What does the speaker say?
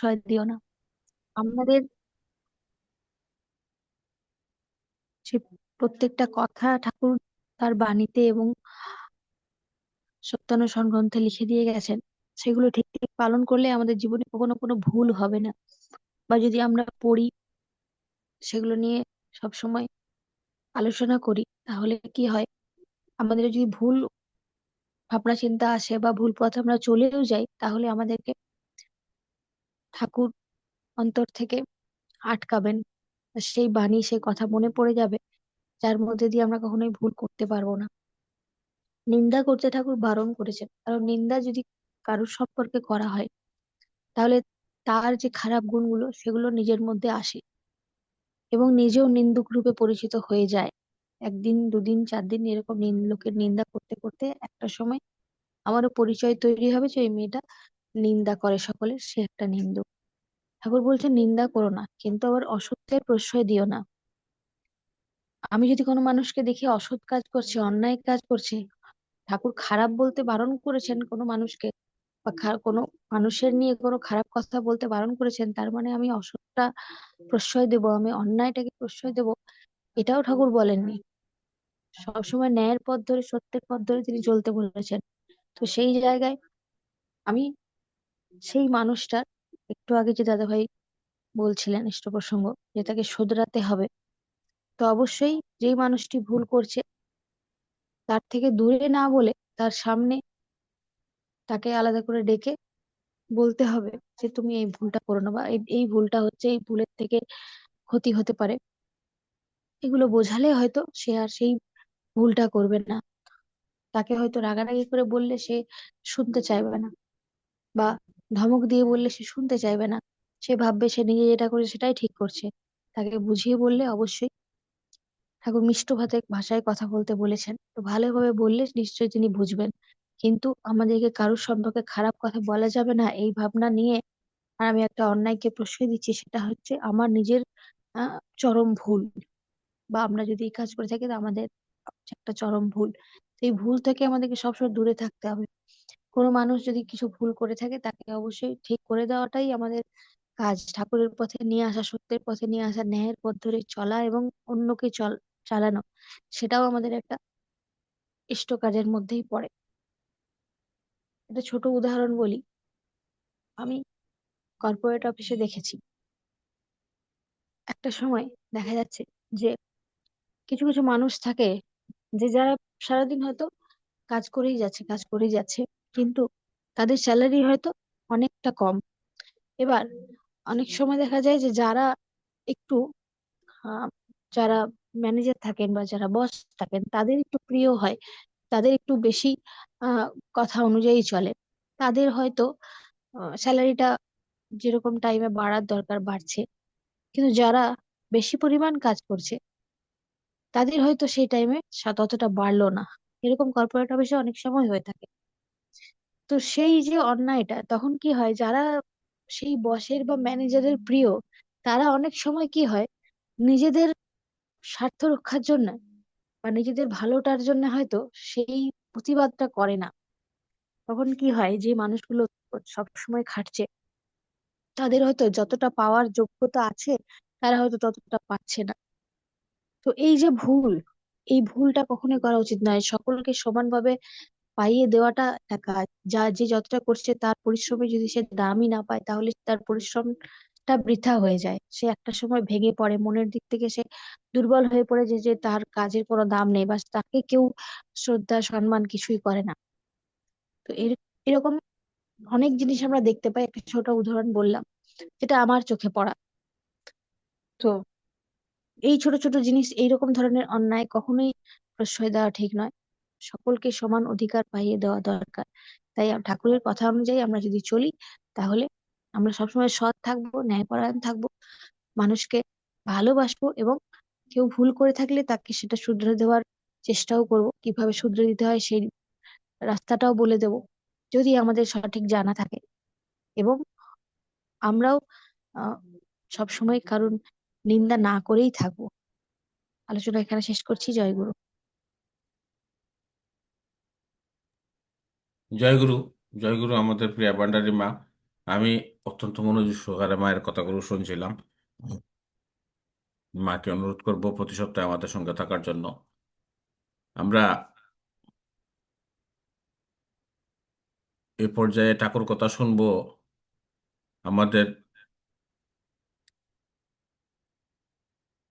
প্রশ্রয় দিও না। আমাদের যে প্রত্যেকটা কথা ঠাকুর তার বাণীতে এবং সত্যানুসরণ গ্রন্থে লিখে দিয়ে গেছেন, সেগুলো ঠিক ঠিক পালন করলে আমাদের জীবনে কখনো কোনো ভুল হবে না। বা যদি আমরা পড়ি, সেগুলো নিয়ে সবসময় আলোচনা করি, তাহলে কি হয়, আমাদের যদি ভুল ভাবনা চিন্তা আসে বা ভুল পথে আমরা চলেও যাই, তাহলে আমাদেরকে ঠাকুর অন্তর থেকে আটকাবেন। আর সেই বাণী, সেই কথা মনে পড়ে যাবে, যার মধ্যে দিয়ে আমরা কখনোই ভুল করতে পারবো না। নিন্দা করতে ঠাকুর বারণ করেছেন, কারণ নিন্দা যদি কারোর সম্পর্কে করা হয়, তাহলে তার যে খারাপ গুণগুলো সেগুলো নিজের মধ্যে আসে এবং নিজেও নিন্দুক রূপে পরিচিত হয়ে যায়। একদিন, দুদিন, 4 দিন এরকম লোকের নিন্দা করতে করতে একটা সময় আমারও পরিচয় তৈরি হবে যে ওই মেয়েটা নিন্দা করে সকলের, সে একটা নিন্দুক। ঠাকুর বলছেন নিন্দা করো না, কিন্তু আবার অসত্যের প্রশ্রয় দিও না। আমি যদি কোনো মানুষকে দেখি অসৎ কাজ করছে, অন্যায় কাজ করছে, ঠাকুর খারাপ বলতে বারণ করেছেন কোনো মানুষকে, বা কোনো মানুষের নিয়ে কোনো খারাপ কথা বলতে বারণ করেছেন, তার মানে আমি অসৎটা প্রশ্রয় দেব, আমি অন্যায়টাকে প্রশ্রয় দেব, এটাও ঠাকুর বলেননি। সবসময় ন্যায়ের পথ ধরে, সত্যের পথ ধরে তিনি চলতে বলেছেন। তো সেই জায়গায় আমি সেই মানুষটার, একটু আগে যে দাদাভাই বলছিলেন ইষ্ট প্রসঙ্গ, যে তাকে শোধরাতে হবে, তো অবশ্যই যেই মানুষটি ভুল করছে তার থেকে দূরে না বলে তার সামনে তাকে আলাদা করে ডেকে বলতে হবে যে তুমি এই ভুলটা করো না, বা এই এই ভুলটা হচ্ছে, এই ভুলের থেকে ক্ষতি হতে পারে। এগুলো বোঝালে হয়তো সে আর সেই ভুলটা করবে না। তাকে হয়তো রাগারাগি করে বললে সে শুনতে চাইবে না, বা ধমক দিয়ে বললে সে শুনতে চাইবে না। সে ভাববে সে নিজে যেটা করছে সেটাই ঠিক করছে। তাকে বুঝিয়ে বললে অবশ্যই, ঠাকুর মিষ্ট ভাষায় কথা বলতে বলেছেন, তো ভালোভাবে বললে নিশ্চয়ই তিনি বুঝবেন। কিন্তু আমাদেরকে কারোর সম্পর্কে খারাপ কথা বলা যাবে না, এই ভাবনা নিয়ে আর আমি একটা অন্যায়কে প্রশ্রয় দিচ্ছি, সেটা হচ্ছে আমার নিজের চরম ভুল। বা আমরা যদি এই কাজ করে থাকি, তো আমাদের একটা চরম ভুল। তো এই ভুল থেকে আমাদেরকে সবসময় দূরে থাকতে হবে। কোনো মানুষ যদি কিছু ভুল করে থাকে, তাকে অবশ্যই ঠিক করে দেওয়াটাই আমাদের কাজ। ঠাকুরের পথে নিয়ে আসা, সত্যের পথে নিয়ে আসা, ন্যায়ের পথ ধরে চলা এবং অন্যকে চালানো, সেটাও আমাদের একটা ইষ্ট কাজের মধ্যেই পড়ে। একটা ছোট উদাহরণ বলি। আমি কর্পোরেট অফিসে দেখেছি, একটা সময় দেখা যাচ্ছে যে কিছু কিছু মানুষ থাকে, যে যারা সারাদিন হয়তো কাজ করেই যাচ্ছে, কাজ করেই যাচ্ছে, কিন্তু তাদের স্যালারি হয়তো অনেকটা কম। এবার অনেক সময় দেখা যায় যে যারা একটু আহ, যারা ম্যানেজার থাকেন বা যারা বস থাকেন, তাদের একটু প্রিয় হয়, তাদের একটু বেশি আহ কথা অনুযায়ী চলে, তাদের হয়তো স্যালারিটা যেরকম টাইমে বাড়ার দরকার বাড়ছে। কিন্তু যারা বেশি পরিমাণ কাজ করছে, তাদের হয়তো সেই টাইমে ততটা বাড়লো না। এরকম কর্পোরেট অফিসে অনেক সময় হয়ে থাকে। তো সেই যে অন্যায়টা, তখন কি হয়, যারা সেই বসের বা ম্যানেজারের প্রিয়, তারা অনেক সময় কি হয়, নিজেদের স্বার্থ রক্ষার জন্য বা নিজেদের ভালোটার জন্য হয়তো সেই প্রতিবাদটা করে না। তখন কি হয়, যে মানুষগুলো সবসময় খাটছে, তাদের হয়তো যতটা পাওয়ার যোগ্যতা আছে, তারা হয়তো ততটা পাচ্ছে না। তো এই যে ভুল, এই ভুলটা কখনোই করা উচিত নয়। সকলকে সমানভাবে পাইয়ে দেওয়াটা একটা কাজ। যে যতটা করছে তার পরিশ্রমে যদি সে দামই না পায়, তাহলে তার পরিশ্রমটা বৃথা হয়ে যায়। সে একটা সময় ভেঙে পড়ে, মনের দিক থেকে সে দুর্বল হয়ে পড়ে, যে যে তার কাজের কোনো দাম নেই, বা তাকে কেউ শ্রদ্ধা সম্মান কিছুই করে না। তো এরকম অনেক জিনিস আমরা দেখতে পাই। একটা ছোট উদাহরণ বললাম, যেটা আমার চোখে পড়া। তো এই ছোট ছোট জিনিস, এইরকম ধরনের অন্যায় কখনোই প্রশ্রয় দেওয়া ঠিক নয়। সকলকে সমান অধিকার পাইয়ে দেওয়া দরকার। তাই ঠাকুরের কথা অনুযায়ী আমরা যদি চলি, তাহলে আমরা সবসময় সৎ থাকবো, ন্যায়পরায়ণ থাকবো, মানুষকে ভালোবাসবো, এবং কেউ ভুল করে থাকলে তাকে সেটা শুধরে দেওয়ার চেষ্টাও করব। কিভাবে শুধরে দিতে হয় সেই রাস্তাটাও বলে দেব, যদি আমাদের সঠিক জানা থাকে। এবং আমরাও আহ সবসময় কারণ নিন্দা না করেই থাকবো। আলোচনা এখানে শেষ করছি। জয় গুরু। জয়গুরু। জয়গুরু আমাদের প্রিয়া ভান্ডারী মা। আমি অত্যন্ত মনোযোগ সহকারে মায়ের কথাগুলো শুনছিলাম। মাকে অনুরোধ করব প্রতি সপ্তাহে আমাদের সঙ্গে থাকার জন্য। আমরা এই পর্যায়ে ঠাকুর কথা শুনবো আমাদের